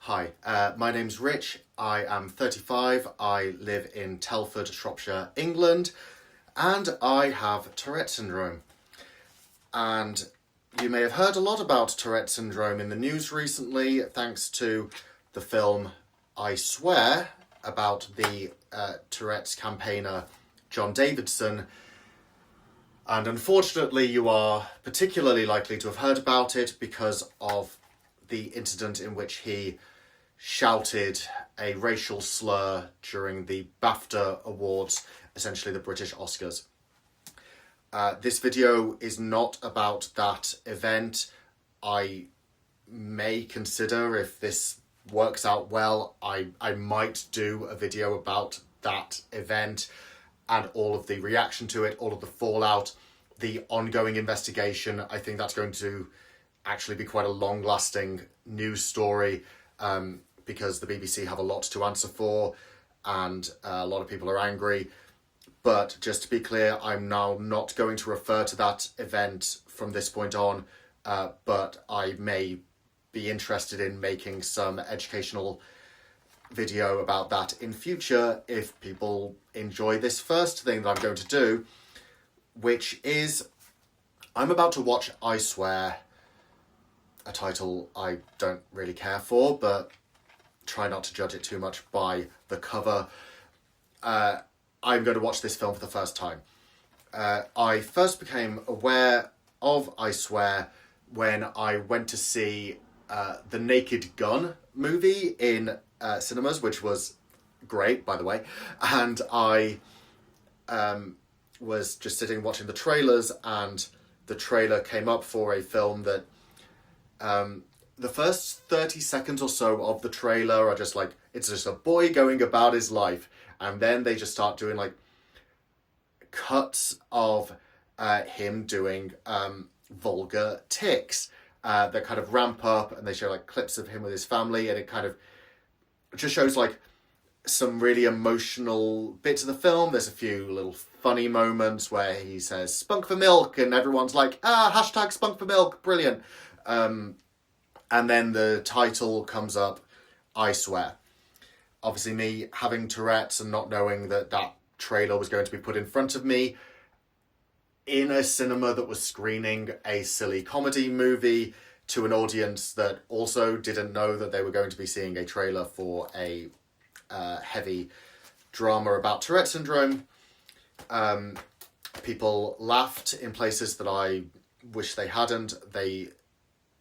Hi, my name's Rich. I am 35. I live in Telford, Shropshire, England, and I have Tourette syndrome. And you may have heard a lot about Tourette syndrome in the news recently, thanks to the film I Swear about the Tourette's campaigner John Davidson. And unfortunately, you are particularly likely to have heard about it because of the incident in which he shouted a racial slur during the BAFTA Awards, essentially the British Oscars. This video is not about that event. I may consider, if this works out well, I might do a video about that event and all of the reaction to it, all of the fallout, the ongoing investigation. I think that's going to actually be quite a long-lasting news story because the BBC have a lot to answer for and a lot of people are angry. But just to be clear, I'm now not going to refer to that event from this point on, but I may be interested in making some educational video about that in future if people enjoy this first thing that I'm going to do, which is I'm about to watch I Swear, a title I don't really care for, but try not to judge it too much by the cover. I'm going to watch this film for the first time. I first became aware of I Swear when I went to see the Naked Gun movie in cinemas, which was great, by the way. And I was just sitting watching the trailers, and the trailer came up for a film that the first 30 seconds or so of the trailer are just like, it's just a boy going about his life. And then they just start doing like cuts of him doing vulgar tics that kind of ramp up, and they show like clips of him with his family, and it kind of just shows like some really emotional bits of the film. There's a few little funny moments where he says spunk for milk and everyone's like, hashtag spunk for milk, brilliant. And then the title comes up, I Swear. Obviously me having Tourette's and not knowing that that trailer was going to be put in front of me in a cinema that was screening a silly comedy movie to an audience that also didn't know that they were going to be seeing a trailer for a heavy drama about Tourette syndrome. People laughed in places that I wish they hadn't. They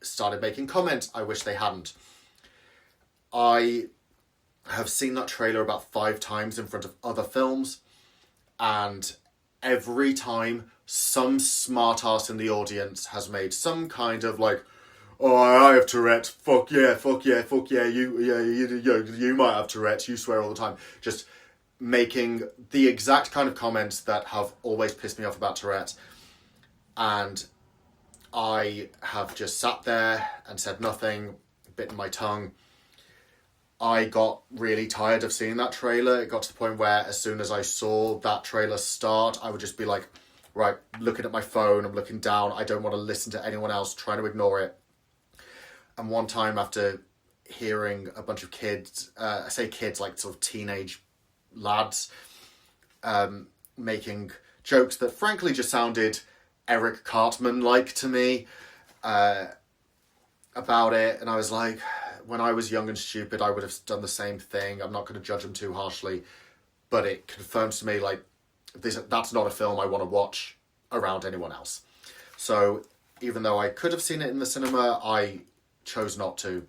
started making comments I wish they hadn't. I have seen that trailer about 5 times in front of other films, and every time some smartass in the audience has made some kind of like, oh, I have Tourette's, fuck yeah, you might have Tourette's, you swear all the time, just making the exact kind of comments that have always pissed me off about Tourette's. And I have just sat there and said nothing, bitten my tongue. I got really tired of seeing that trailer. It got to the point where as soon as I saw that trailer start, I would just be like, right, looking at my phone, I'm looking down, I don't want to listen to anyone else, trying to ignore it. And one time after hearing a bunch of kids, I say kids, like sort of teenage lads, making jokes that frankly just sounded Eric Cartman-like to me about it. And I was like, when I was young and stupid, I would have done the same thing. I'm not going to judge them too harshly. But it confirms to me, like, that's not a film I want to watch around anyone else. So even though I could have seen it in the cinema, I chose not to.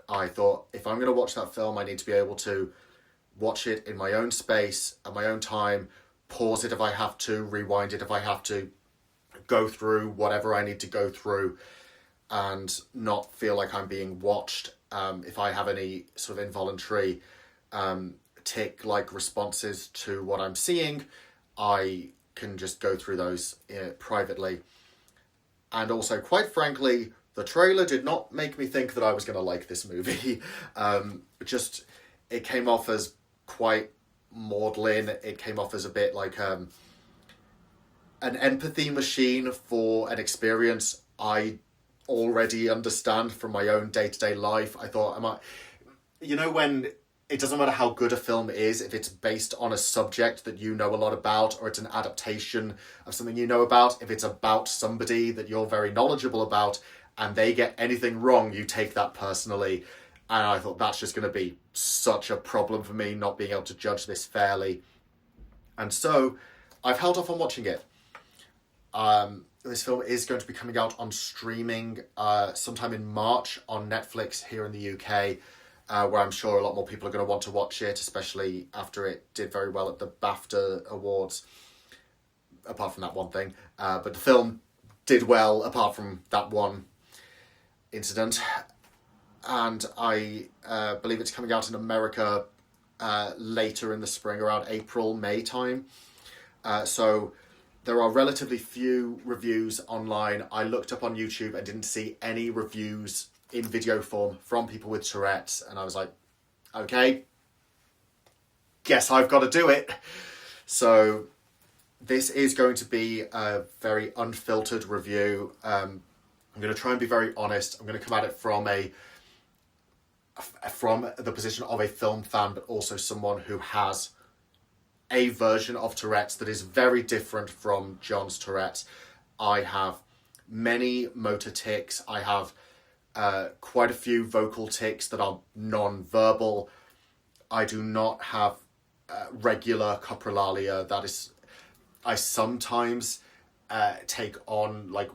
I thought, if I'm going to watch that film, I need to be able to watch it in my own space, at my own time, pause it if I have to, rewind it if I have to, go through whatever I need to go through, and not feel like I'm being watched. If I have any sort of involuntary tic-like responses to what I'm seeing, I can just go through those privately. And also, quite frankly, the trailer did not make me think that I was going to like this movie. It came off as quite maudlin. It came off as a bit like an empathy machine for an experience I already understand from my own day-to-day life. I thought, when it doesn't matter how good a film is, if it's based on a subject that you know a lot about, or it's an adaptation of something you know about, if it's about somebody that you're very knowledgeable about, and they get anything wrong, you take that personally. And I thought that's just going to be such a problem for me, not being able to judge this fairly. And so I've held off on watching it. This film is going to be coming out on streaming sometime in March on Netflix here in the UK, where I'm sure a lot more people are going to want to watch it, especially after it did very well at the BAFTA Awards, apart from that one thing. But the film did well apart from that one incident. And I believe it's coming out in America later in the spring, around April, May time. So there are relatively few reviews online. I looked up on YouTube and didn't see any reviews in video form from people with Tourette's. And I was like, okay, guess I've got to do it. So this is going to be a very unfiltered review. I'm going to try and be very honest. I'm going to come at it from the position of a film fan, but also someone who has a version of Tourette's that is very different from John's Tourette's. I have many motor tics. I have quite a few vocal tics that are non-verbal. I do not have regular coprolalia. That is, I sometimes take on like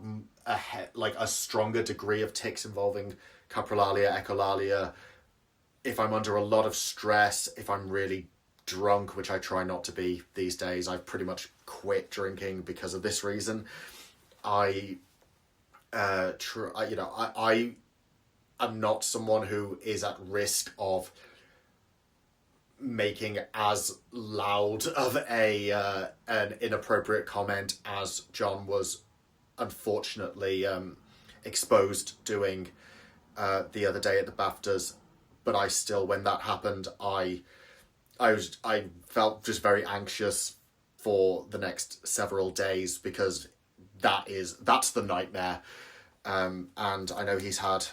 a stronger degree of tics involving coprolalia, echolalia. If I'm under a lot of stress, if I'm really drunk, which I try not to be these days, I've pretty much quit drinking because of this reason. I am not someone who is at risk of making as loud of an inappropriate comment as John was unfortunately exposed doing the other day at the BAFTAs. But I still, when that happened, I felt just very anxious for the next several days, because that's the nightmare. And I know he's had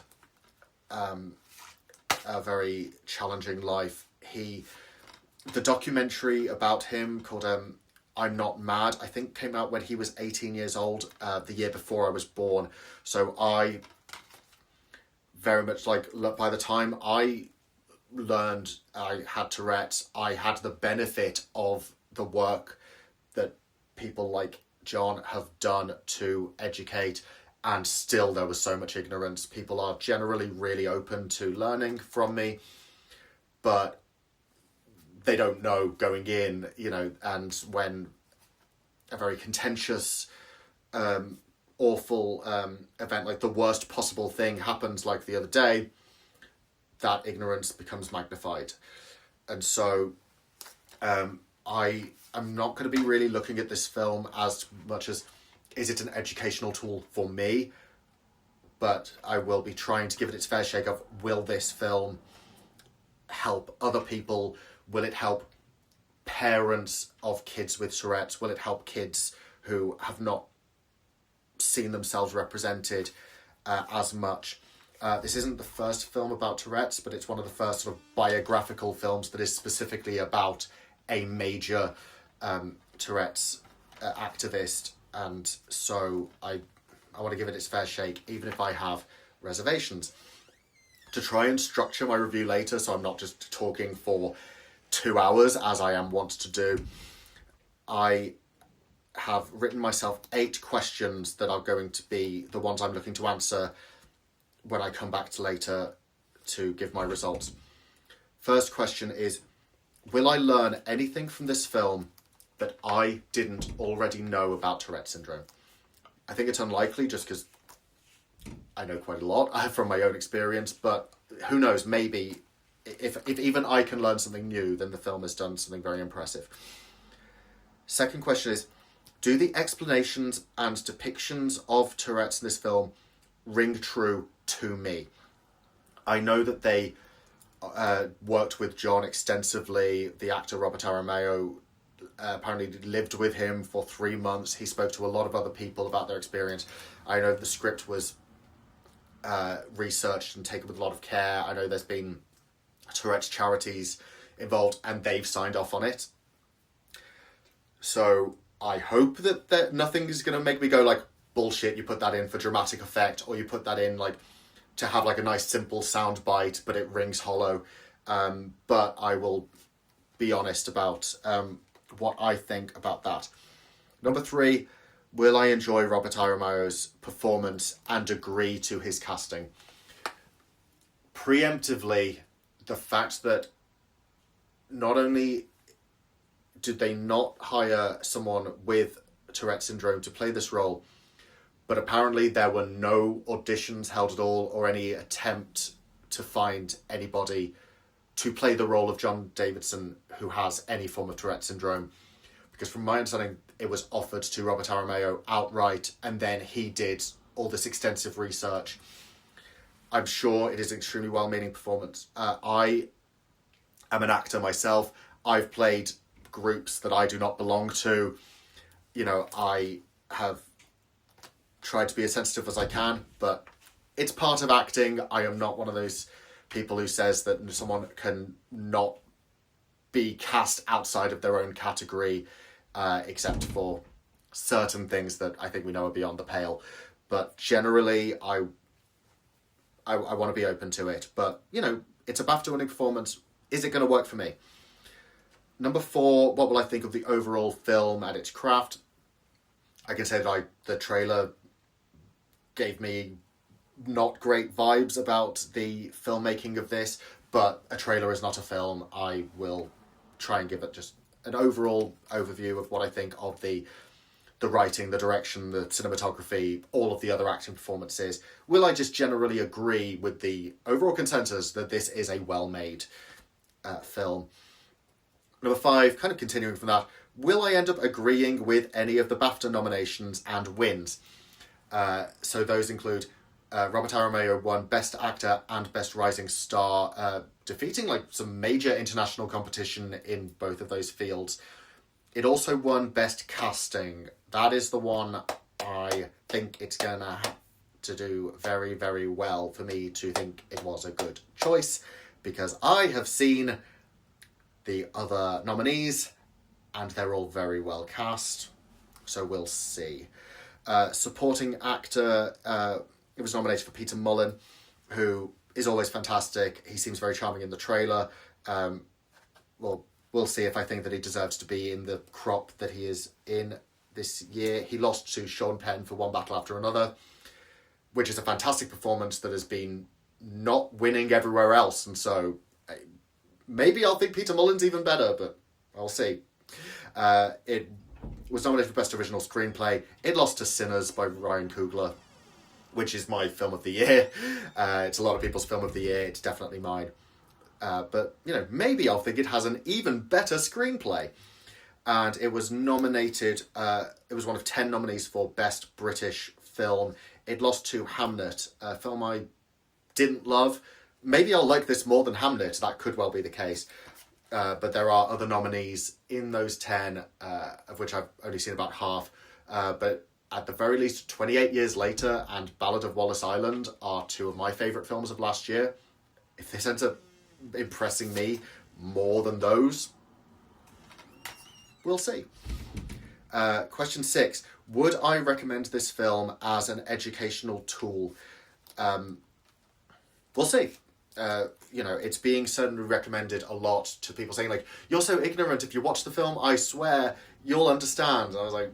a very challenging life. The documentary about him called I'm Not Mad, I think came out when he was 18 years old, the year before I was born. So I very much, like, by the time I learned I had Tourette's, I had the benefit of the work that people like John have done to educate, and still there was so much ignorance. People are generally really open to learning from me, but they don't know going in, and when a very contentious, awful event, like the worst possible thing happens, like the other day, that ignorance becomes magnified. And so I am not going to be really looking at this film as much as, is it an educational tool for me? But I will be trying to give it its fair shake of, will this film help other people? Will it help parents of kids with Tourette's? Will it help kids who have not seen themselves represented as much? This isn't the first film about Tourette's, but it's one of the first sort of biographical films that is specifically about a major Tourette's activist. And so I want to give it its fair shake, even if I have reservations. To try and structure my review later, so I'm not just talking for 2 hours, as I am wont to do, I have written myself 8 questions that are going to be the ones I'm looking to answer when I come back to later to give my results. First question is, will I learn anything from this film that I didn't already know about Tourette syndrome? I think it's unlikely, just because I know quite a lot from my own experience, but who knows, maybe if even I can learn something new, then the film has done something very impressive. Second question is, do the explanations and depictions of Tourette's in this film ring true to me? I know that they worked with John extensively. The actor Robert Aramayo apparently lived with him for 3 months. He spoke to a lot of other people about their experience. I know the script was researched and taken with a lot of care. I know there's been Tourette charities involved and they've signed off on it. So I hope that nothing is going to make me go like, bullshit, you put that in for dramatic effect, or you put that in like to have like a nice simple sound bite, but it rings hollow. But I will be honest about what I think about that. Number 3, will I enjoy Robert Aramayo's performance and agree to his casting? Preemptively, the fact that not only did they not hire someone with Tourette syndrome to play this role, but apparently there were no auditions held at all or any attempt to find anybody to play the role of John Davidson who has any form of Tourette syndrome. Because from my understanding, it was offered to Robert Aramayo outright, and then he did all this extensive research. I'm sure it is an extremely well-meaning performance. I am an actor myself. I've played groups that I do not belong to. You know, I have tried to be as sensitive as I can, but it's part of acting. I am not one of those people who says that someone can not be cast outside of their own category, except for certain things that I think we know are beyond the pale. But generally, I want to be open to it. But, you know, it's a BAFTA-winning performance. Is it going to work for me? Number 4, what will I think of the overall film and its craft? I can say that the trailer gave me not great vibes about the filmmaking of this, but a trailer is not a film. I will try and give it just an overall overview of what I think of the writing, the direction, the cinematography, all of the other acting performances. Will I just generally agree with the overall consensus that this is a well-made film? Number 5, kind of continuing from that, will I end up agreeing with any of the BAFTA nominations and wins? So those include Robert Aramayo won Best Actor and Best Rising Star, defeating like some major international competition in both of those fields. It also won Best Casting. That is the one I think it's going to have to do very, very well for me to think it was a good choice, because I have seen the other nominees and they're all very well cast. So we'll see. Supporting actor, it was nominated for Peter Mullen, who is always fantastic. He seems very charming in the trailer. Well, we'll see if I think that he deserves to be in the crop that he is in this year. He lost to Sean Penn for One Battle After Another, which is a fantastic performance that has been not winning everywhere else. And so maybe I'll think Peter Mullen's even better, but I'll see. It was nominated for Best Original Screenplay. It lost to Sinners by Ryan Coogler, which is my film of the year. It's a lot of people's film of the year. It's definitely mine. But, you know, maybe I'll think it has an even better screenplay. And it was nominated, it was one of 10 nominees for Best British Film. It lost to Hamnet, a film I didn't love. Maybe I'll like this more than Hamnet. That could well be the case. But there are other nominees in those 10, of which I've only seen about half. But at the very least, 28 Years Later and Ballad of Wallace Island are two of my favourite films of last year. If this ends up impressing me more than those, we'll see. Question 6. Would I recommend this film as an educational tool? We'll see. You know, it's being certainly recommended a lot to people, saying like, you're so ignorant, if you watch the film, I swear you'll understand. And I was like,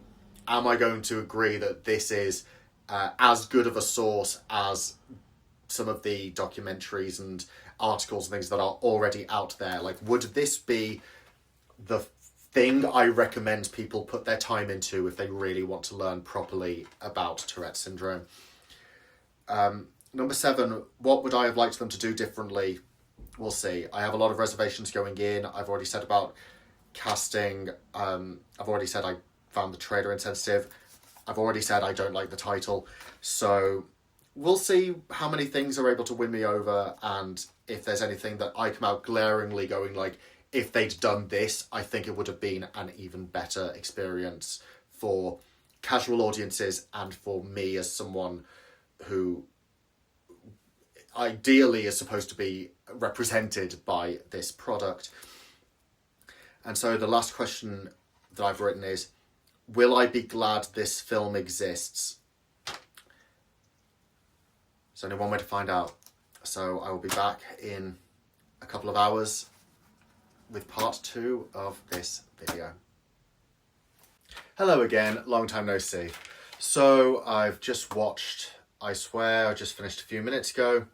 am I going to agree that this is as good of a source as some of the documentaries and articles and things that are already out there? Like, would this be the thing I recommend people put their time into if they really want to learn properly about Tourette syndrome? Number 7, what would I have liked them to do differently? We'll see. I have a lot of reservations going in. I've already said about casting. I've already said I found the trailer insensitive. I've already said I don't like the title. So we'll see how many things are able to win me over, and if there's anything that I come out glaringly going like, if they'd done this, I think it would have been an even better experience for casual audiences and for me as someone who ideally is supposed to be represented by this product. And so the last question that I've written is, will I be glad this film exists? There's only one way to find out. So I will be back in a couple of hours with part 2 of this video. Hello again, long time no see. So I've just watched I Swear, I just finished a few minutes ago,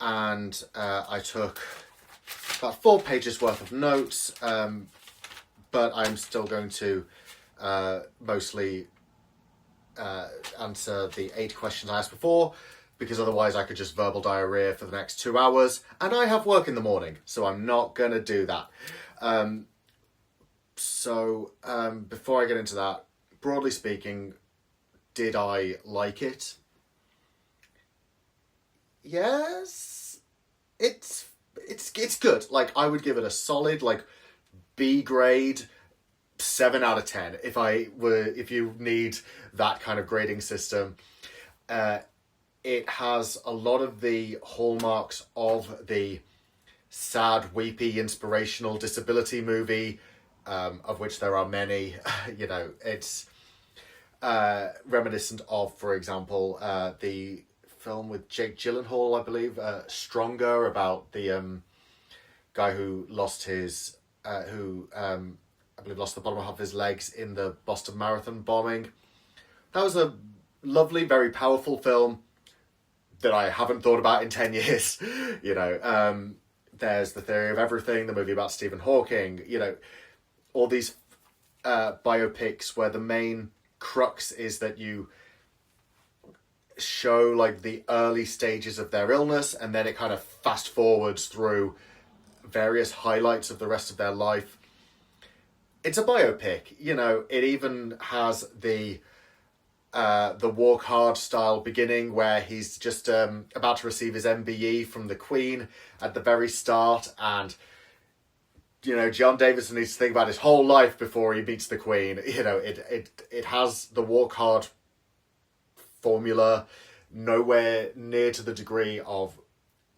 and I took about 4 pages worth of notes, but I'm still going to mostly answer the 8 questions I asked before, because otherwise I could just verbal diarrhea for the next 2 hours, and I have work in the morning, so I'm not going to do that. Before I get into that, broadly speaking, did I like it? Yes, it's good. Like, I would give it a solid, like, B grade, 7 out of 10 if you need that kind of grading system. It has a lot of the hallmarks of the sad, weepy, inspirational disability movie, of which there are many. It's reminiscent of, for example, the film with Jake Gyllenhaal, I believe, Stronger, about the guy who lost his, I believe lost the bottom half of his legs in the Boston Marathon bombing. That was a lovely, very powerful film that I haven't thought about in 10 years. There's The Theory of Everything, the movie about Stephen Hawking, all these biopics where the main crux is that you show like the early stages of their illness, and then it kind of fast forwards through various highlights of the rest of their life. It's a biopic, it even has the Walk Hard style beginning, where he's just about to receive his MBE from the Queen at the very start, and John Davidson needs to think about his whole life before he meets the Queen. It has the Walk Hard formula, nowhere near to the degree of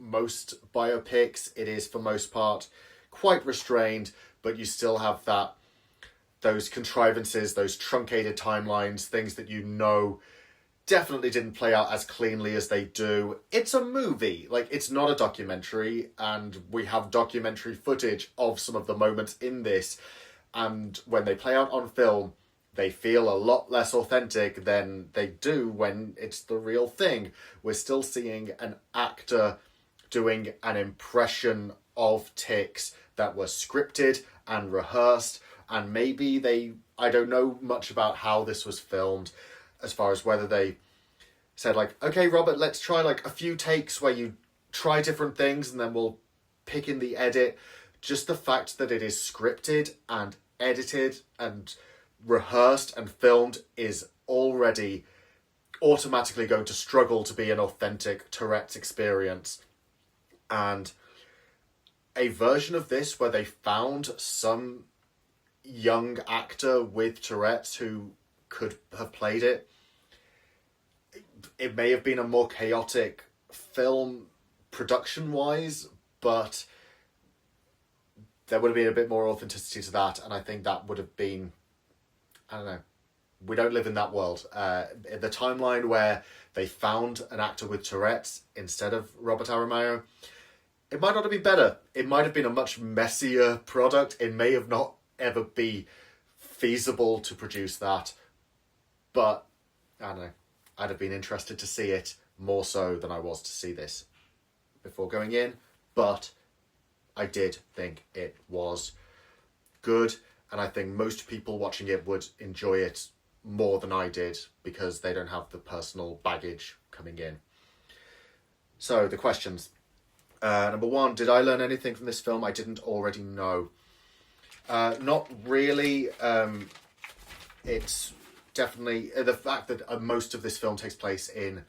most biopics. It is, for most part, quite restrained, but you still have those contrivances, those truncated timelines, things that definitely didn't play out as cleanly as they do. It's a movie, it's not a documentary, and we have documentary footage of some of the moments in this, and when they play out on film, they feel a lot less authentic than they do when it's the real thing. We're still seeing an actor doing an impression of tics that were scripted and rehearsed, and maybe I don't know much about how this was filmed, as far as whether they said, okay, Robert, let's try a few takes where you try different things and then we'll pick in the edit. Just the fact that it is scripted and edited and rehearsed and filmed is already automatically going to struggle to be an authentic Tourette's experience. And a version of this where they found some young actor with Tourette's who could have played it, it may have been a more chaotic film production-wise, but there would have been a bit more authenticity to that, and I think that would have been, I don't know, we don't live in that world. The timeline where they found an actor with Tourette's instead of Robert Aramayo, it might not have been better. It might have been a much messier product. It may have not ever be feasible to produce that, but I don't know. I'd have been interested to see it more so than I was to see this before going in, but I did think it was good, and I think most people watching it would enjoy it more than I did because they don't have the personal baggage coming in. So, the questions. Number 1, did I learn anything from this film I didn't already know? Not really. It's definitely the fact that most of this film takes place in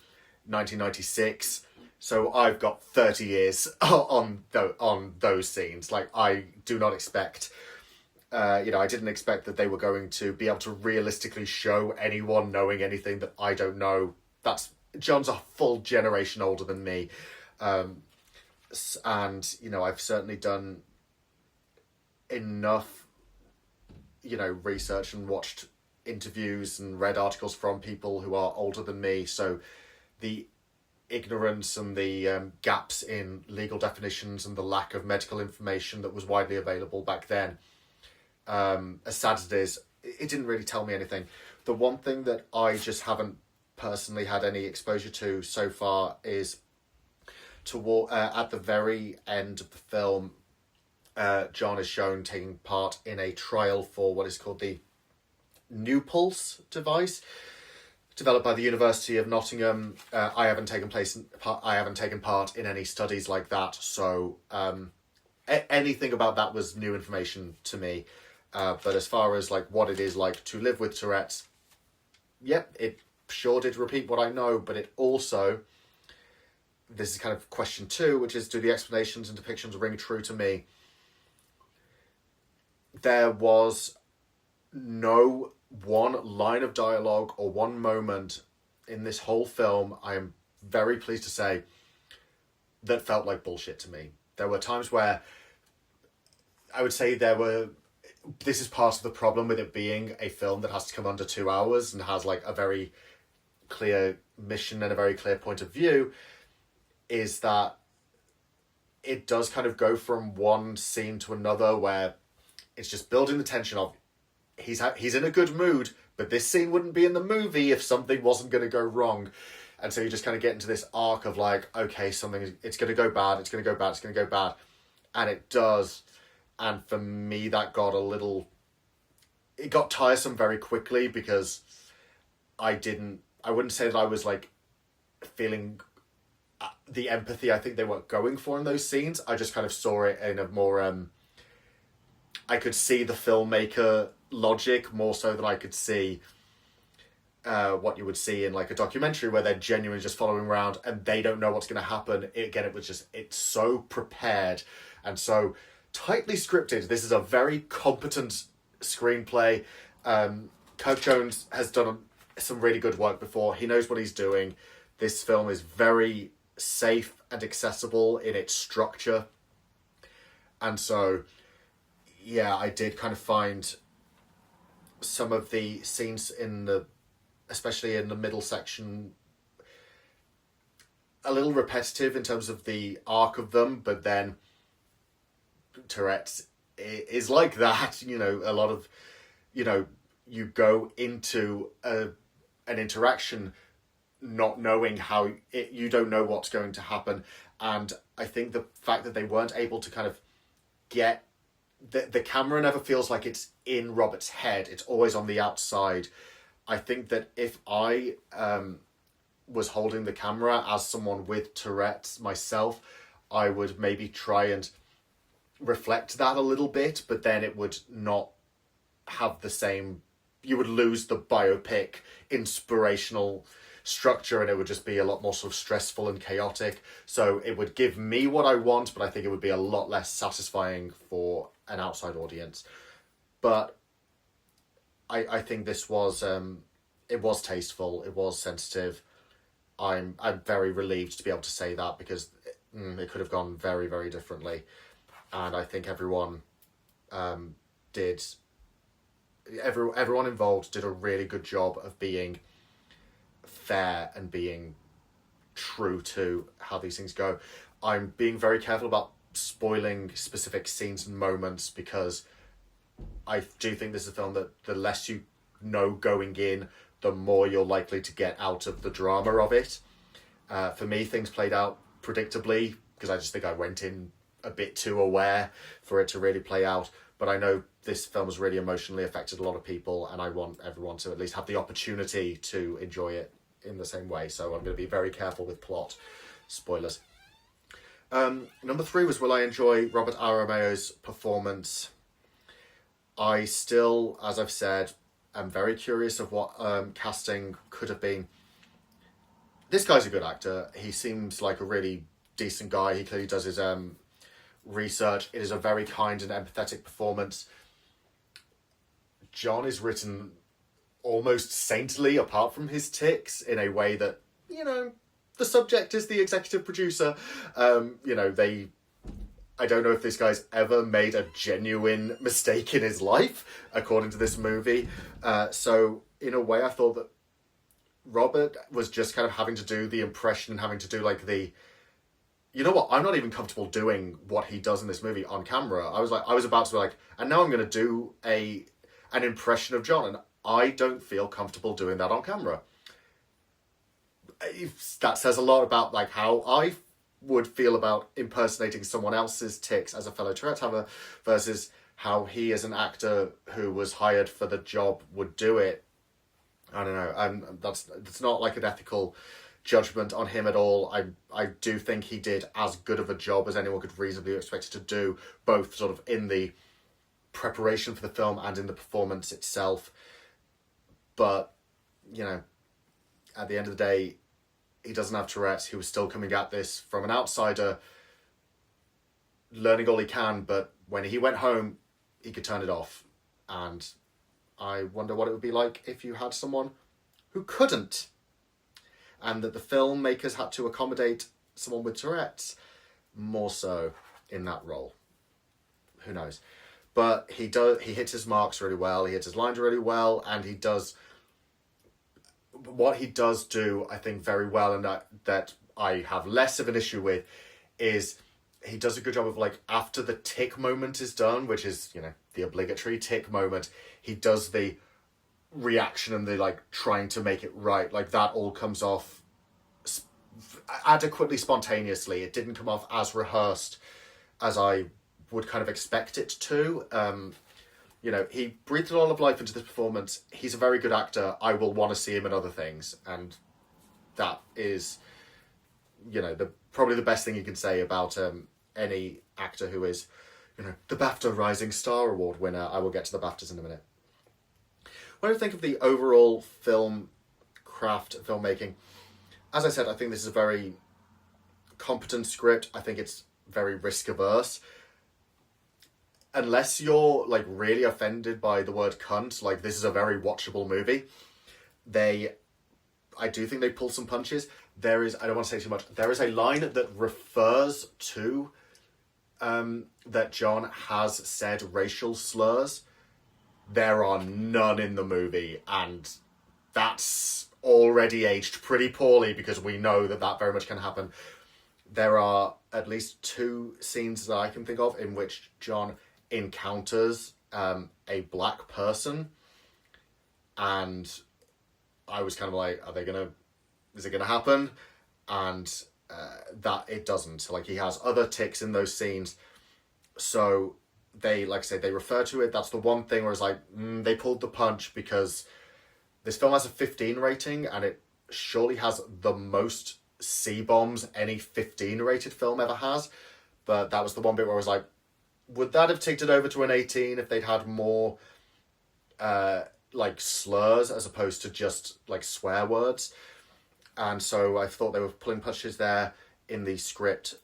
1996, so I've got 30 years on those scenes. I do not expect, I didn't expect that they were going to be able to realistically show anyone knowing anything that I don't know. That's John's a full generation older than me. And, you know, I've certainly done enough, you know, research and watched interviews and read articles from people who are older than me. So the ignorance and the gaps in legal definitions and the lack of medical information that was widely available back then, as sad as it is, it didn't really tell me anything. The one thing that I just haven't personally had any exposure to so far is at the very end of the film, John is shown taking part in a trial for what is called the New Pulse device, developed by the University of Nottingham. I haven't taken part in any studies like that, so anything about that was new information to me. But as far as like what it is like to live with Tourette's, yep, it sure did repeat what I know, but it also, this is kind of question 2, which is, do the explanations and depictions ring true to me? There was no one line of dialogue or one moment in this whole film, I am very pleased to say, that felt like bullshit to me. There were times where I would say this is part of the problem with it being a film that has to come under 2 hours and has like a very clear mission and a very clear point of view, is that it does kind of go from one scene to another where it's just building the tension of he's in a good mood, but this scene wouldn't be in the movie if something wasn't going to go wrong. And so you just kind of get into this arc of like, okay, it's going to go bad, it's going to go bad, it's going to go bad. And it does. And for me, that it got tiresome very quickly, because I wouldn't say that I was like feeling the empathy I think they were going for in those scenes. I just kind of saw it in a more, I could see the filmmaker logic more so than I could see what you would see in like a documentary where they're genuinely just following around and they don't know what's going to happen. It's so prepared and so tightly scripted. This is a very competent screenplay. Kirk Jones has done some really good work before. He knows what he's doing. This film is very safe and accessible in its structure. And so, yeah, I did kind of find some of the scenes especially in the middle section, a little repetitive in terms of the arc of them, but then Tourette's is like that, you know, a lot of, you know, you go into an interaction not knowing you don't know what's going to happen. And I think the fact that they weren't able to kind of get, the camera never feels like it's in Robert's head, it's always on the outside. I think that if I was holding the camera as someone with Tourette's myself, I would maybe try and reflect that a little bit, but then it would not have the same, you would lose the biopic inspirational structure and it would just be a lot more sort of stressful and chaotic. So it would give me what I want, but I think it would be a lot less satisfying for an outside audience. But I think this was it was tasteful, it was sensitive. I'm very relieved to be able to say that, because it could have gone very, very differently. And I think everyone involved did a really good job of being fair and being true to how these things go. I'm being very careful about spoiling specific scenes and moments, because I do think this is a film that the less you know going in, the more you're likely to get out of the drama of it. For me, things played out predictably, because I just think I went in a bit too aware for it to really play out. But I know this film has really emotionally affected a lot of people, and I want everyone to at least have the opportunity to enjoy it in the same way. So I'm going to be very careful with plot spoilers. Number 3 was, will I enjoy Robert Arameo's performance? I still, as I've said, am very curious of what casting could have been. This guy's a good actor. He seems like a really decent guy. He clearly does his research. It is a very kind and empathetic performance. John is written almost saintly, apart from his tics, in a way that the subject is the executive producer. I don't know if this guy's ever made a genuine mistake in his life, according to this movie. So, in a way, I thought that Robert was just kind of having to do the impression and having to do, like, you know what, I'm not even comfortable doing what he does in this movie on camera. I was about to be like, and now I'm going to do an impression of John, and I don't feel comfortable doing that on camera. That says a lot about, like, how I would feel about impersonating someone else's tics as a fellow Tourette haver versus how he, as an actor who was hired for the job, would do it. I don't know. That's not like an ethical judgment on him at all. I do think he did as good of a job as anyone could reasonably expect to do, both sort of in the preparation for the film and in the performance itself. But, at the end of the day, he doesn't have Tourette's. He was still coming at this from an outsider, learning all he can, but when he went home, he could turn it off. And I wonder what it would be like if you had someone who couldn't. And that the filmmakers had to accommodate someone with Tourette's more so in that role. Who knows? But he hits his marks really well, he hits his lines really well, and he does what he does do, I think, very well, and that I have less of an issue with, is he does a good job of, like, after the tic moment is done, which is, the obligatory tic moment, he does the reaction and the, like, trying to make it right. Like, that all comes off adequately spontaneously. It didn't come off as rehearsed as I would kind of expect it to. He breathed a lot of life into this performance. He's a very good actor. I will want to see him in other things. And that is, probably the best thing you can say about any actor who is, the BAFTA Rising Star Award winner. I will get to the BAFTAs in a minute. When I think of the overall film craft, filmmaking, as I said, I think this is a very competent script. I think it's very risk-averse. Unless you're, like, really offended by the word cunt, like, this is a very watchable movie. I do think they pull some punches. I don't want to say too much, there is a line that refers to that John has said racial slurs. There are none in the movie, and that's already aged pretty poorly because we know that very much can happen. There are at least 2 scenes that I can think of in which John encounters a black person, and I was kind of like, is it gonna happen? And that it doesn't. Like, he has other tics in those scenes, so they, like I say, they refer to it. That's the one thing where it's like, they pulled the punch, because this film has a 15 rating, and it surely has the most C-bombs any 15 rated film ever has. But that was the one bit where I was like, would that have ticked it over to an 18 if they'd had more like slurs as opposed to just like swear words? And so I thought they were pulling punches there in the script.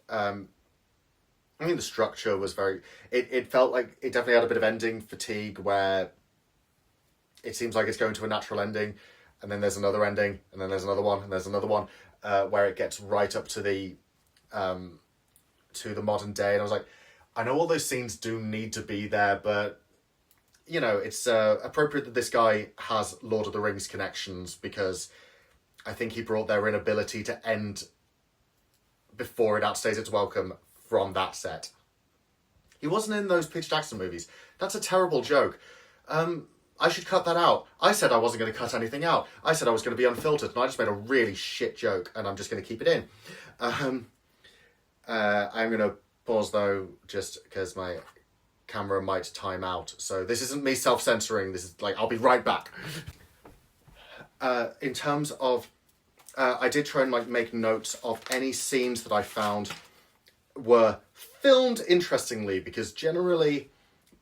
I mean, the structure was very... It felt like it definitely had a bit of ending fatigue, where it seems like it's going to a natural ending, and then there's another ending, and then there's another one, and there's another one, where it gets right up to the modern day. And I was like, I know all those scenes do need to be there, but, you know, it's appropriate that this guy has Lord of the Rings connections, because I think he brought their inability to end before it outstays its welcome from that set. He wasn't in those Peter Jackson movies. That's a terrible joke. I should cut that out. I said I wasn't going to cut anything out. I said I was going to be unfiltered, and I just made a really shit joke, and I'm just going to keep it in. I'm going to pause, though, just because my camera might time out. So this isn't me self-censoring. This is like, I'll be right back. In terms of... I did try and like make notes of any scenes that I found were filmed interestingly, because generally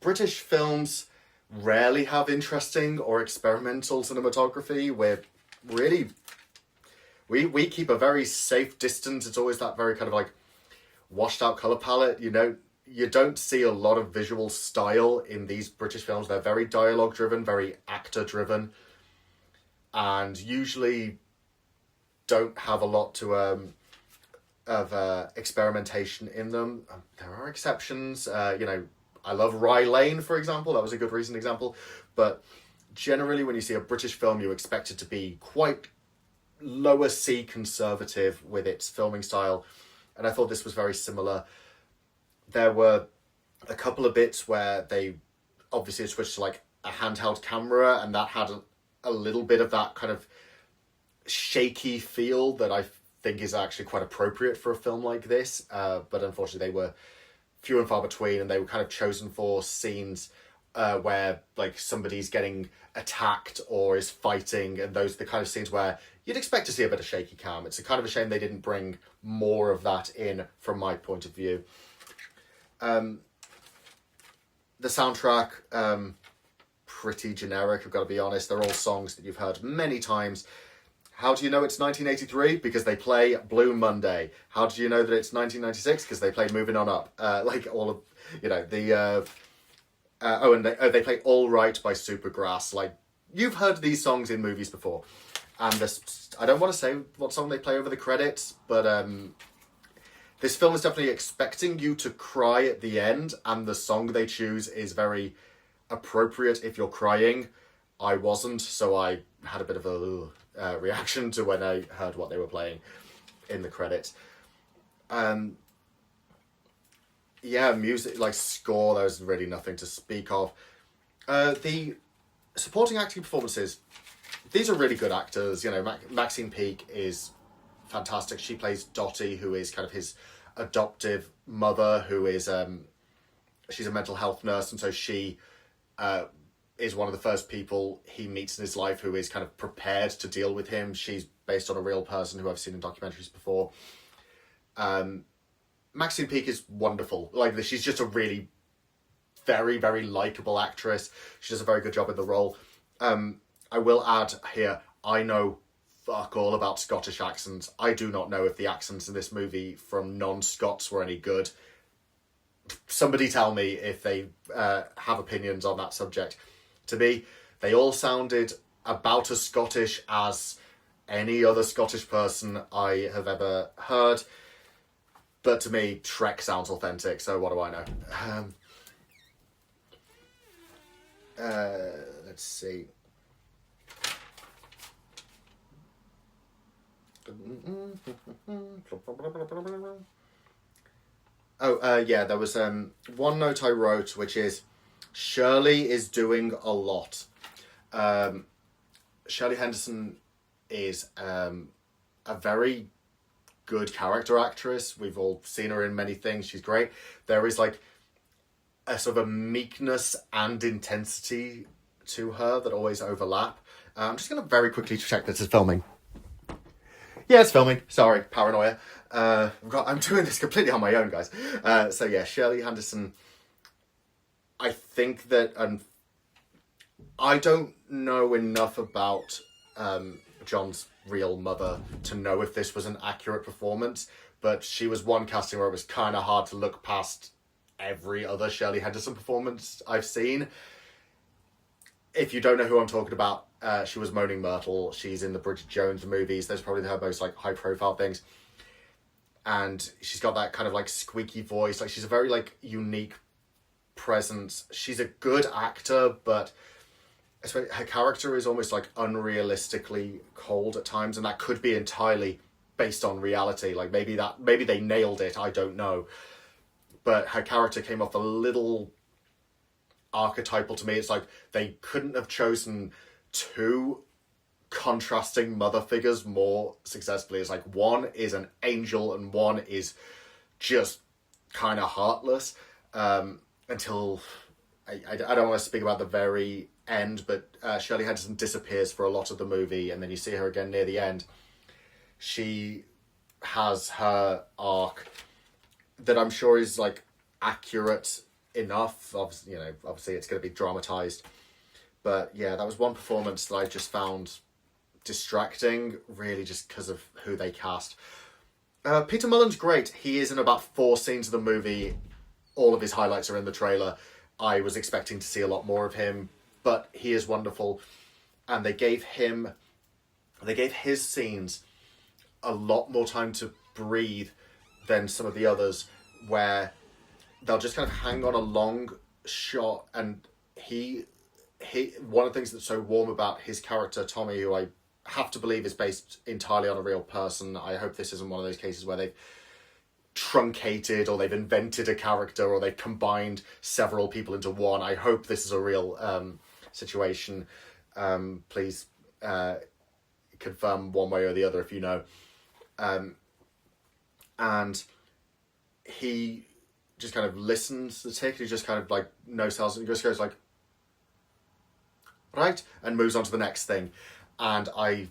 British films rarely have interesting or experimental cinematography. We're really... We keep a very safe distance. It's always that very kind of like washed out colour palette. You know, you don't see a lot of visual style in these British films. They're very dialogue driven, very actor driven. And usually don't have a lot to of experimentation in them. There are exceptions. I love Rye Lane, for example. That was a good recent example. But generally, when you see a British film, you expect it to be quite lower C conservative with its filming style. And I thought this was very similar. There were a couple of bits where they obviously switched to like a handheld camera, and that had a little bit of that kind of shaky feel that I think is actually quite appropriate for a film like this. But unfortunately, they were few and far between, and they were kind of chosen for scenes where like somebody's getting attacked or is fighting, and those are the kind of scenes where you'd expect to see a bit of shaky cam. It's a kind of a shame they didn't bring more of that in from my point of view. The soundtrack, pretty generic, I've got to be honest. They're all songs that you've heard many times. How do you know it's 1983? Because they play Blue Monday. How do you know that it's 1996? Because they play Moving On Up. Like all of, the... they play All Right by Supergrass. Like, you've heard these songs in movies before. And this, I don't want to say what song they play over the credits, but this film is definitely expecting you to cry at the end, and the song they choose is very appropriate if you're crying. I wasn't, so I had a bit of a reaction to when I heard what they were playing in the credits. Music, like score, there's really nothing to speak of. The supporting acting performances, these are really good actors. Maxine Peake is fantastic. She plays Dottie, who is kind of his adoptive mother, who is she's a mental health nurse, and so she is one of the first people he meets in his life who is kind of prepared to deal with him. She's based on a real person who I've seen in documentaries before. Maxine Peake is wonderful. Like, she's just a really very, very likeable actress. She does a very good job in the role. I will add here, I know fuck all about Scottish accents. I do not know if the accents in this movie from non-Scots were any good. Somebody tell me if they have opinions on that subject. To me, they all sounded about as Scottish as any other Scottish person I have ever heard. But to me, Shrek sounds authentic, so what do I know? Let's see. There was one note I wrote, which is Shirley is doing a lot. Shirley Henderson is a very good character actress. We've all seen her in many things. She's great. There is like a sort of a meekness and intensity to her that always overlap. I'm just going to very quickly check this is filming. Yeah, it's filming. Sorry, paranoia. I'm doing this completely on my own, guys. Shirley Henderson. I think that I don't know enough about John's real mother to know if this was an accurate performance, but she was one casting where it was kind of hard to look past every other Shirley Henderson performance I've seen. If you don't know who I'm talking about, she was Moaning Myrtle. She's in the Bridget Jones movies. Those are probably her most like high profile things. And she's got that kind of like squeaky voice. Like, she's a very like unique presence. She's a good actor, but her character is almost like unrealistically cold at times, and that could be entirely based on reality. Like, maybe they nailed it, I don't know. But her character came off a little archetypal to me. It's like they couldn't have chosen two contrasting mother figures more successfully. It's like one is an angel and one is just kind of heartless. Until I don't want to speak about the very end, but Shirley Henderson disappears for a lot of the movie, and then you see her again near the end. She has her arc that I'm sure is like accurate enough. Obviously it's going to be dramatized, but yeah, that was one performance that I just found distracting, really, just because of who they cast. Peter Mullen's great. He is in about 4 scenes of the movie. All of his highlights are in the trailer. I was expecting to see a lot more of him, but he is wonderful. And they gave his scenes a lot more time to breathe than some of the others, where they'll just kind of hang on a long shot, and he one of the things that's so warm about his character Tommy, who I have to believe is based entirely on a real person. I hope this isn't one of those cases where they've truncated or they've invented a character or they've combined several people into one. I hope this is a real situation. Please confirm one way or the other if you know. And he just kind of listens to the tick. He just kind of like no sells and just goes like, right, and moves on to the next thing. And I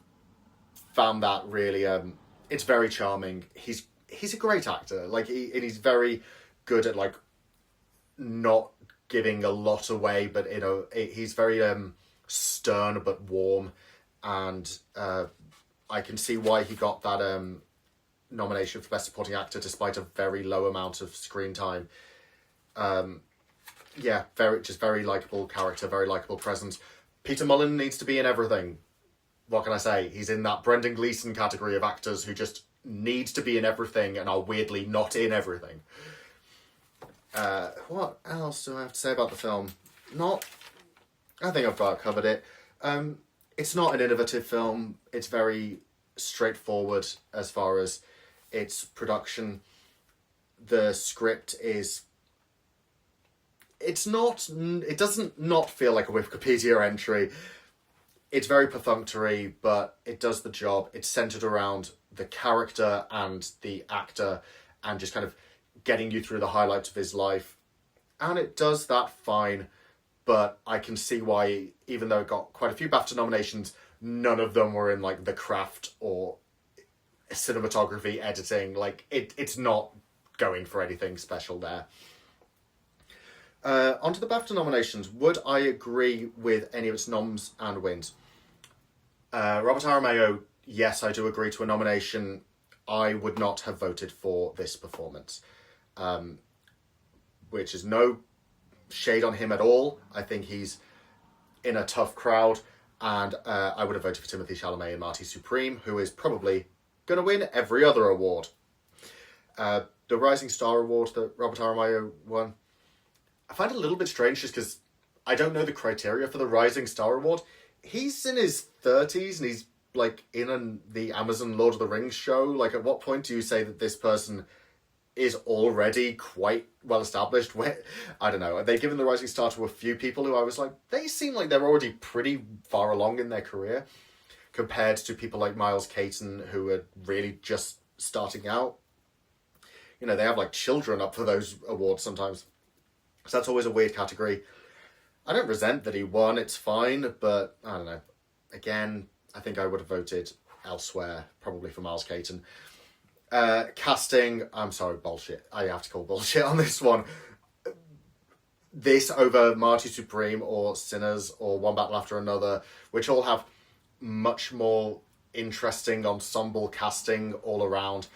found that really it's very charming. He's a great actor. Like he's very good at like not giving a lot away, but you know he's very stern but warm, and I can see why he got that nomination for Best Supporting Actor despite a very low amount of screen time. Yeah, very likable character, very likable presence. Peter Mullen needs to be in everything. What can I say? He's in that Brendan Gleeson category of actors who just need to be in everything and are weirdly not in everything. What else do I have to say about the film? I think I've about covered it. It's not an innovative film. It's very straightforward as far as its production. The script is... It doesn't not feel like a Wikipedia entry. It's very perfunctory, but it does the job. It's centered around the character and the actor and just kind of getting you through the highlights of his life. And it does that fine, but I can see why, even though it got quite a few BAFTA nominations, none of them were in like the craft or cinematography, editing. Like it's not going for anything special there. Onto the BAFTA nominations. Would I agree with any of its noms and wins? Robert Aramayo, yes, I do agree to a nomination. I would not have voted for this performance, which is no shade on him at all. I think he's in a tough crowd, and I would have voted for Timothée Chalamet and Marty Supreme, who is probably going to win every other award. The Rising Star Award that Robert Aramayo won, I find it a little bit strange just because I don't know the criteria for the Rising Star Award. He's in his 30s and he's like in the Amazon Lord of the Rings show. Like, at what point do you say that this person is already quite well established? I don't know. They've given the Rising Star to a few people who I was like, they seem like they're already pretty far along in their career compared to people like Miles Caton, who are really just starting out. You know, they have like children up for those awards sometimes. So that's always a weird category. I don't resent that he won, it's fine, but I don't know. Again, I think I would have voted elsewhere, probably for Miles Caton. Casting, I'm sorry, bullshit. I have to call bullshit on this one. This over Marty Supreme or Sinners or One Battle After Another, which all have much more interesting ensemble casting all around.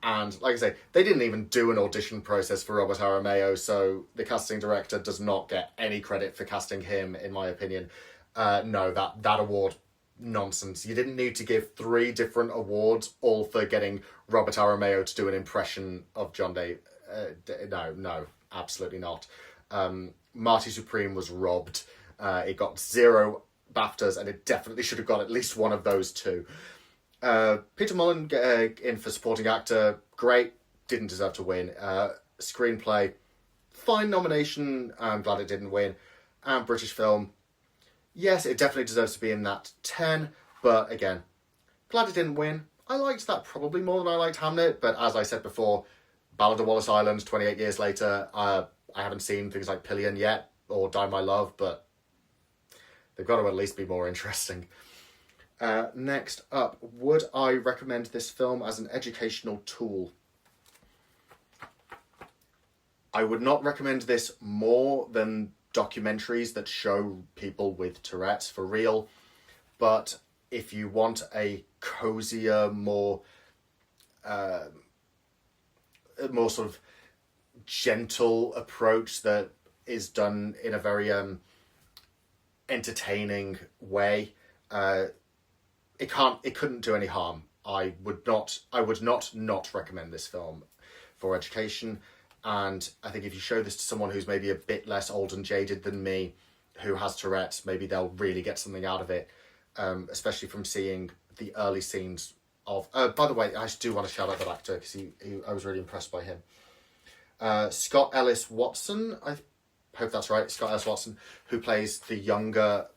And like I say, they didn't even do an audition process for Robert Aramayo, so the casting director does not get any credit for casting him, in my opinion. No, that award, nonsense. You didn't need to give 3 different awards, all for getting Robert Aramayo to do an impression of John Day. No, absolutely not. Marty Supreme was robbed. It got 0 BAFTAs, and it definitely should have got at least one of those 2. Peter Mullen in for supporting actor, great, didn't deserve to win. Screenplay, fine nomination, I'm glad it didn't win. And British film, yes, it definitely deserves to be in that 10, but again, glad it didn't win. I liked that probably more than I liked Hamnet, but as I said before, Ballad of Wallace Island, 28 years later, I haven't seen things like Pillion yet, or Die My Love, but they've got to at least be more interesting. Next up, would I recommend this film as an educational tool? I would not recommend this more than documentaries that show people with Tourette's for real, but if you want a cozier, more sort of gentle approach that is done in a very entertaining way, it couldn't do any harm. I would not recommend this film for education. And I think if you show this to someone who's maybe a bit less old and jaded than me, who has Tourette's, maybe they'll really get something out of it, especially from seeing the early scenes of... by the way, I do want to shout out that actor, because I was really impressed by him. Scott Ellis Watson, I hope that's right, Scott Ellis Watson, who plays the younger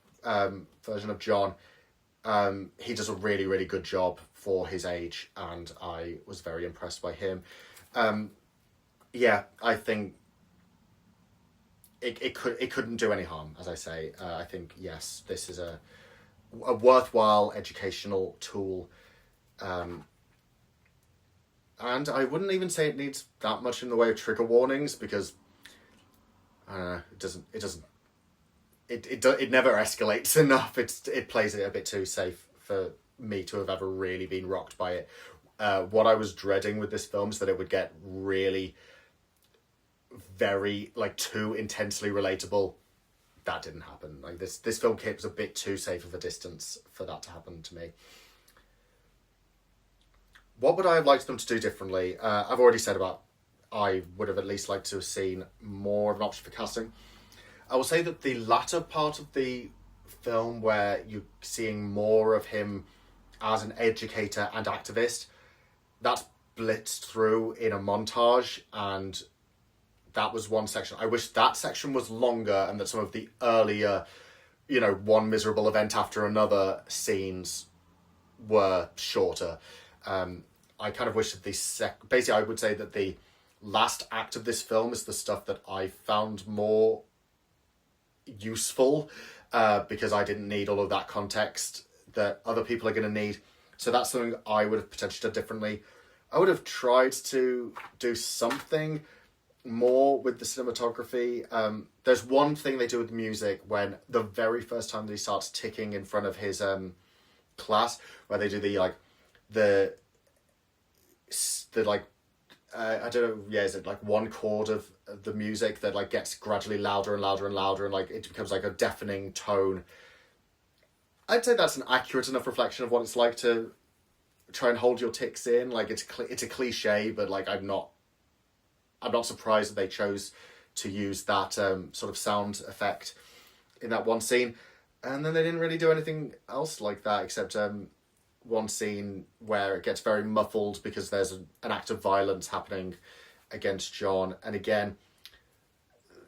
version of John. He does a really, really good job for his age, and I was very impressed by him. Yeah, I think it couldn't do any harm, as I say. I think, yes, this is a worthwhile educational tool. And I wouldn't even say it needs that much in the way of trigger warnings, because it never escalates enough. It plays it a bit too safe for me to have ever really been rocked by it. What I was dreading with this film is that it would get really very, too intensely relatable. That didn't happen. This film keeps a bit too safe of a distance for that to happen to me. What would I have liked them to do differently? I've already said about I would have at least liked to have seen more of an option for casting. I will say that the latter part of the film, where you're seeing more of him as an educator and activist, that's blitzed through in a montage, and that was one section. I wish that section was longer, and that some of the earlier, one miserable event after another scenes were shorter. I kind of wish that basically I would say that the last act of this film is the stuff that I found more useful, because I didn't need all of that context that other people are going to need. So that's something I would have potentially done differently. I would have tried to do something more with the cinematography. There's one thing they do with the music when the very first time that he starts ticking in front of his class, where they do I don't know, yeah, is it one chord of the music that gets gradually louder and louder and louder, and it becomes a deafening tone. I'd say that's an accurate enough reflection of what it's like to try and hold your tics in. It's a cliche, but I'm not surprised that they chose to use that sort of sound effect in that one scene. And then they didn't really do anything else like that, except one scene where it gets very muffled because there's an act of violence happening against John. And again,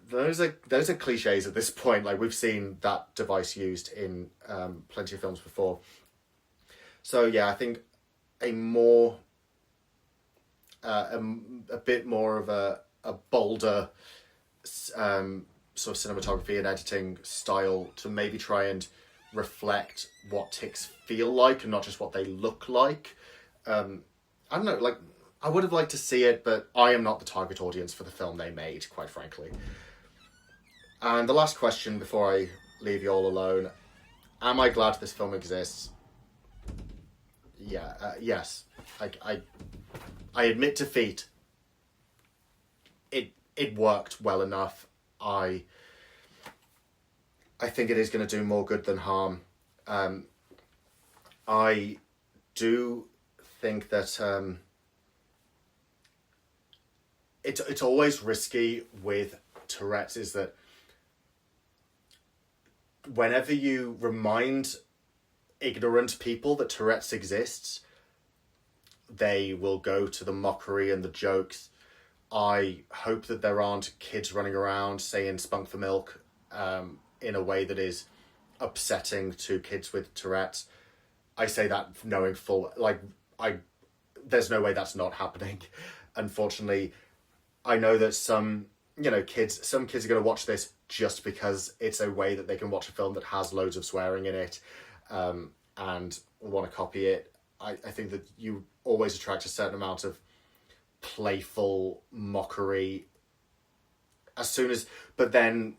those are cliches at this point. We've seen that device used in plenty of films before. So yeah, I think a bit more of a bolder sort of cinematography and editing style to maybe try and reflect what tics feel like and not just what they look like. I don't know, I would have liked to see it, but I am not the target audience for the film they made, quite frankly. And the last question before I leave you all alone: am I glad this film exists? Yeah, yes. I admit defeat. It worked well enough. I think it is going to do more good than harm. I do think that it's always risky with Tourette's, is that whenever you remind ignorant people that Tourette's exists, they will go to the mockery and the jokes. I hope that there aren't kids running around saying spunk for milk in a way that is upsetting to kids with Tourette's. I say that knowing full, there's no way that's not happening. Unfortunately, I know that some kids are going to watch this just because it's a way that they can watch a film that has loads of swearing in it, and want to copy it. I think that you always attract a certain amount of playful mockery but then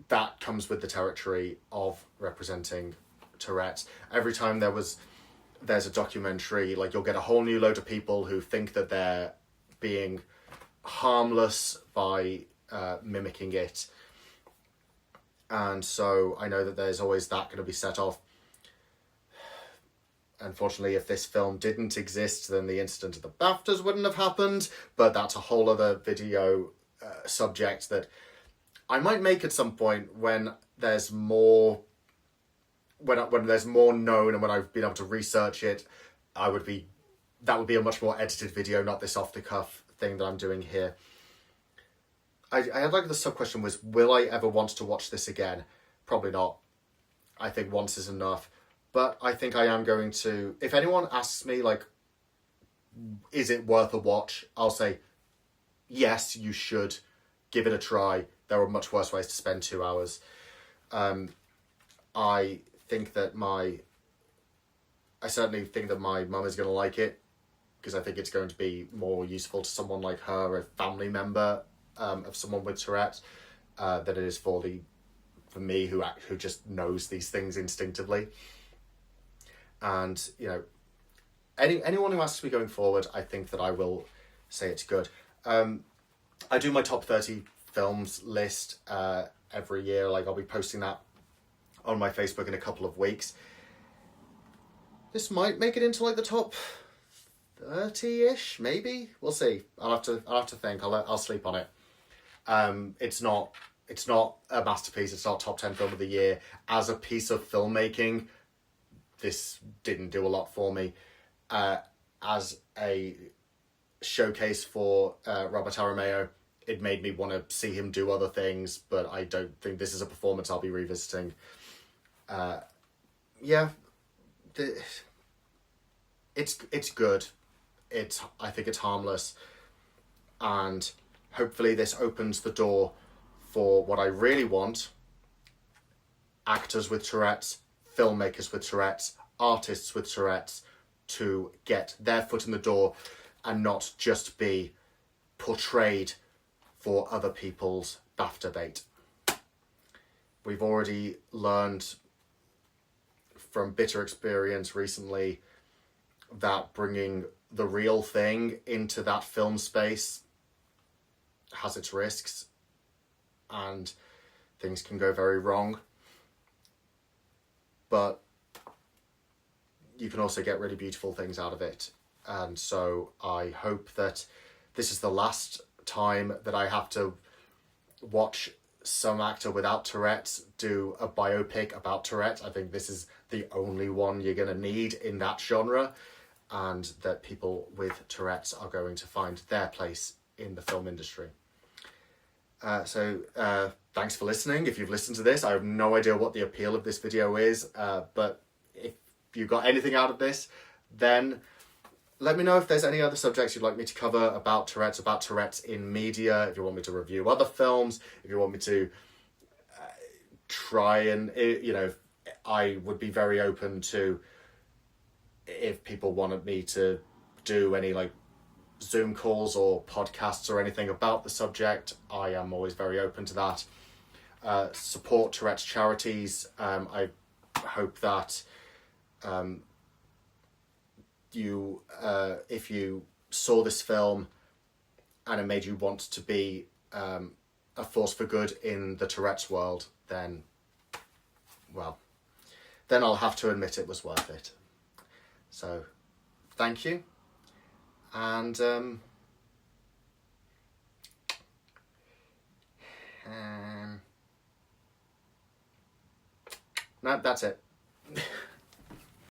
that comes with the territory of representing Tourette's. Every time there's a documentary, you'll get a whole new load of people who think that they're being harmless by mimicking it. And so I know that there's always that going to be set off. Unfortunately, if this film didn't exist, then the incident at the BAFTAs wouldn't have happened, but that's a whole other video subject that I might make at some point when there's more when there's more known and when I've been able to research it. That would be a much more edited video, not this off the cuff thing that I'm doing here. I had like the sub question was, will I ever want to watch this again? Probably not. I think once is enough. But I think I am going to, if anyone asks me like, is it worth a watch? I'll say, yes, you should give it a try. There are much worse ways to spend 2 hours. I certainly think that my mum is going to like it, because I think it's going to be more useful to someone like her, a family member of someone with Tourette, than it is for me who just knows these things instinctively. And, you know, anyone who asks me going forward, I think that I will say it's good. I do my top 30 films list every year. Like, I'll be posting that on my Facebook in a couple of weeks. This might make it into like the top 30-ish, maybe. We'll see. I'll have to think. I'll sleep on it. It's not a masterpiece. It's not top 10 film of the year. As a piece of filmmaking, this didn't do a lot for me. As a showcase for Robert Aramayo, it made me want to see him do other things, but I don't think this is a performance I'll be revisiting. It's good. I think it's harmless, and hopefully this opens the door for what I really want: actors with Tourette's, filmmakers with Tourette's, artists with Tourette's, to get their foot in the door and not just be portrayed for other people's BAFTA bait. We've already learned from bitter experience recently that bringing the real thing into that film space has its risks, and things can go very wrong. But you can also get really beautiful things out of it. And so I hope that this is the last time that I have to watch some actor without Tourette's do a biopic about Tourette. I think this is the only one you're going to need in that genre, and that people with Tourette's are going to find their place in the film industry. So thanks for listening. If you've listened to this, I have no idea what the appeal of this video is, but if you got anything out of this, then let me know if there's any other subjects you'd like me to cover about Tourette's in media, if you want me to review other films, if you want me to try and, I would be very open to, if people wanted me to do any like Zoom calls or podcasts or anything about the subject, I am always very open to that. Support Tourette's charities. I hope that if you saw this film and it made you want to be a force for good in the Tourette's world, then I'll have to admit it was worth it. So, thank you. And no, that's it.